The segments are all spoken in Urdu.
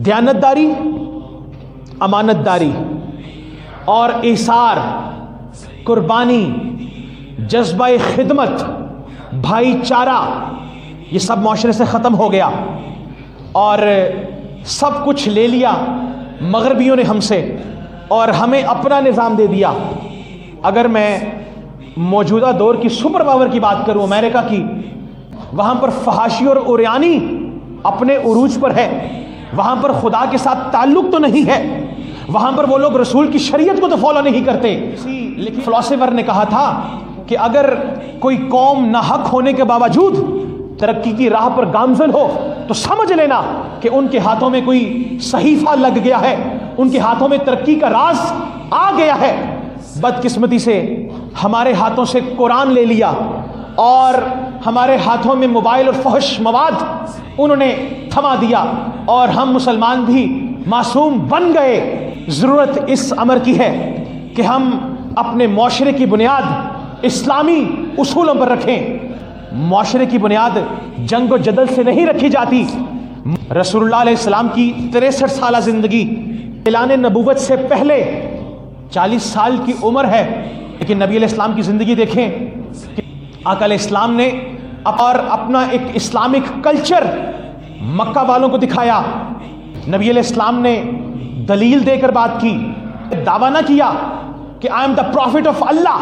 دیانتداری، امانتداری اور ایثار، قربانی، جذبہ خدمت، بھائی چارہ، یہ سب معاشرے سے ختم ہو گیا اور سب کچھ لے لیا مغربیوں نے ہم سے اور ہمیں اپنا نظام دے دیا۔ اگر میں موجودہ دور کی سپر پاور کی بات کروں، امریکہ کی، وہاں پر فحاشی اور عریانی اپنے عروج پر ہے، وہاں پر خدا کے ساتھ تعلق تو نہیں ہے، وہاں پر وہ لوگ رسول کی شریعت کو تو فالو نہیں کرتے۔ لیکن فلاسفر نے کہا تھا کہ اگر کوئی قوم ناحق ہونے کے باوجود ترقی کی راہ پر گامزن ہو تو سمجھ لینا کہ ان کے ہاتھوں میں کوئی صحیفہ لگ گیا ہے، ان کے ہاتھوں میں ترقی کا راز آ گیا ہے۔ بدقسمتی سے ہمارے ہاتھوں سے قرآن لے لیا اور ہمارے ہاتھوں میں موبائل اور فحش مواد انہوں نے تھما دیا اور ہم مسلمان بھی معصوم بن گئے۔ ضرورت اس امر کی ہے کہ ہم اپنے معاشرے کی بنیاد اسلامی اصولوں پر رکھیں۔ معاشرے کی بنیاد جنگ و جدل سے نہیں رکھی جاتی۔ رسول اللہ علیہ السلام کی 63 سالہ زندگی، اعلان نبوت سے پہلے 40 سال کی عمر ہے، لیکن نبی علیہ السلام کی زندگی دیکھیں کہ آقا علیہ السلام نے اور اپنا ایک اسلامک کلچر مکہ والوں کو دکھایا۔ نبی علیہ السلام نے دلیل دے کر بات کی، دعویٰ نہ کیا کہ I am the prophet of اللہ۔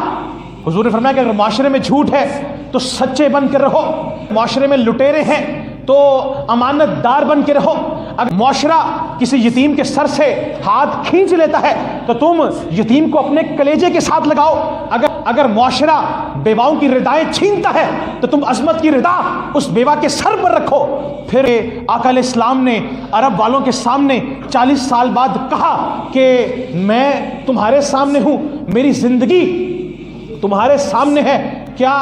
حضور نے فرمایا کہ اگر معاشرے میں جھوٹ ہے تو سچے بن کے رہو، معاشرے میں لٹیرے ہیں تو امانت دار بن کے رہو۔ اگر معاشرہ کسی یتیم کے سر سے ہاتھ کھینچ لیتا ہے تو تم یتیم کو اپنے کلیجے کے ساتھ لگاؤ۔ اگر معاشرہ بیواؤں کی ردائیں چھینتا ہے تو تم عظمت کی ردا اس بیوہ کے سر پر رکھو۔ پھر آقا علیہ السلام نے عرب والوں کے سامنے 40 سال بعد کہا کہ میں تمہارے سامنے ہوں، میری زندگی تمہارے سامنے ہے، کیا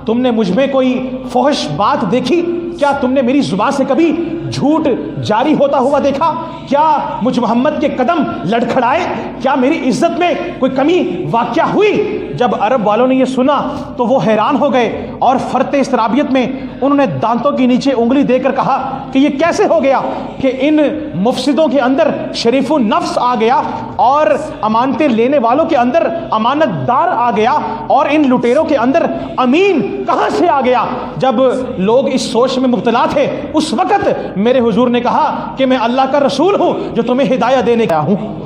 تم نے مجھ میں کوئی فحش بات دیکھی؟ کیا تم نے میری زبان سے کبھی جھوٹ جاری ہوتا ہوا دیکھا؟ کیا مجھ محمد کے قدم لڑکھڑائے؟ کیا میری عزت میں کوئی کمی واقع ہوئی؟ جب عرب والوں نے یہ سنا تو وہ حیران ہو گئے اور فرط استرابیت میں انہوں نے دانتوں کے نیچے انگلی دے کر کہا کہ یہ کیسے ہو گیا کہ ان مفسدوں کے اندر شریف النفس آ گیا اور امانتیں لینے والوں کے اندر امانت دار آ گیا اور ان لٹیروں کے اندر امین کہاں سے آ گیا؟ جب لوگ اس سوچ میں مبتلا تھے اس وقت میرے حضور نے کہا کہ میں اللہ کا رسول ہوں جو تمہیں ہدایت دینے آیا ہوں،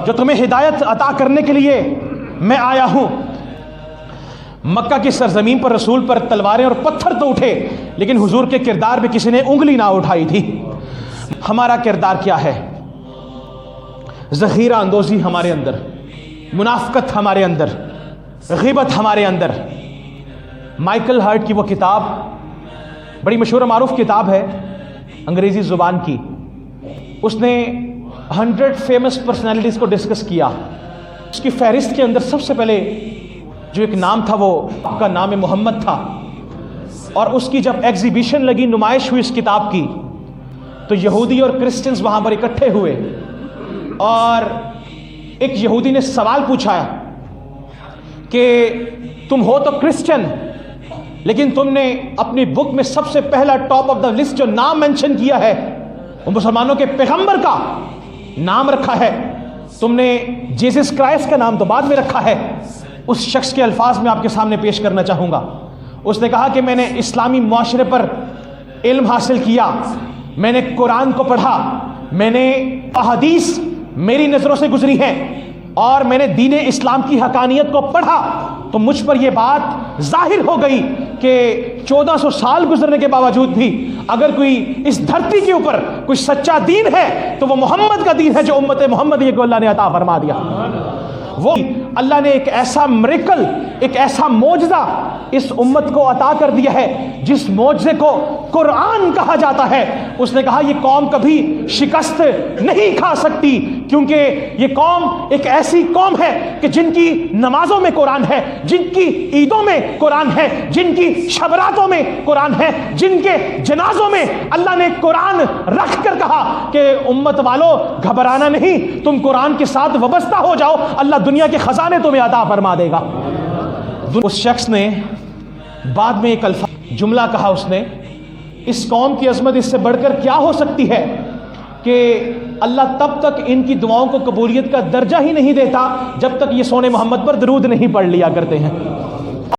جو تمہیں ہدایت عطا کرنے کے لیے میں آیا ہوں۔ مکہ کی سرزمین پر رسول پر تلواریں اور پتھر تو اٹھے لیکن حضور کے کردار پہ کسی نے انگلی نہ اٹھائی تھی۔ ہمارا کردار کیا ہے؟ ذخیرہ اندوزی ہمارے اندر، منافقت ہمارے اندر، غیبت ہمارے اندر۔ مائیکل ہارٹ کی وہ کتاب بڑی مشہور و معروف کتاب ہے انگریزی زبان کی، اس نے 100 فیمس پرسنالٹیز کو ڈسکس کیا۔ اس کی فہرست کے اندر سب سے پہلے جو ایک نام تھا وہ آپ کا نام محمد تھا، اور اس کی جب ایگزیبیشن لگی، نمائش ہوئی اس کتاب کی، تو یہودی اور کرسچنز وہاں پر اکٹھے ہوئے اور ایک یہودی نے سوال پوچھا کہ تم ہو تو کرسچن لیکن تم نے اپنی بک میں سب سے پہلا ٹاپ آف دا لسٹ جو نام مینشن کیا ہے وہ مسلمانوں کے پیغمبر کا نام رکھا ہے، تم نے جیسس کرائسٹ کا نام تو بعد میں رکھا ہے۔ اس شخص کے الفاظ میں آپ کے سامنے پیش کرنا چاہوں گا۔ اس نے کہا کہ میں نے اسلامی معاشرے پر علم حاصل کیا، میں نے قرآن کو پڑھا، میں نے احادیث میری نظروں سے گزری ہیں اور میں نے دین اسلام کی حقانیت کو پڑھا، تو مجھ پر یہ بات ظاہر ہو گئی کہ 1400 سال گزرنے کے باوجود بھی اگر کوئی اس دھرتی کے اوپر کوئی سچا دین ہے تو وہ محمد کا دین ہے جو امت محمدیہ کو اللہ نے عطا فرما دیا۔ وہ اللہ نے ایک ایسا مریکل، ایک ایسا معجزہ اس امت کو عطا کر دیا ہے جس معجزے کو قرآن کہا جاتا ہے۔ اس نے کہا یہ قوم کبھی شکست نہیں کھا سکتی کیونکہ یہ قوم ایک ایسی قوم ہے کہ جن کی نمازوں میں قرآن ہے، جن کی عیدوں میں قرآن ہے، جن کی شبراتوں میں قرآن ہے، جن کے جنازوں میں اللہ نے قرآن رکھ کر کہا کہ امت والو گھبرانا نہیں، تم قرآن کے ساتھ وابستہ ہو جاؤ، اللہ دنیا کے خزانے تمہیں عطا فرما دے گا۔ اس شخص نے بعد میں ایک جملہ کہا، اس نے اس قوم کی عظمت اس سے بڑھ کر کیا ہو سکتی ہے کہ اللہ تب تک ان کی دعاؤں کو قبولیت کا درجہ ہی نہیں دیتا جب تک یہ سونے محمد پر درود نہیں پڑھ لیا کرتے ہیں۔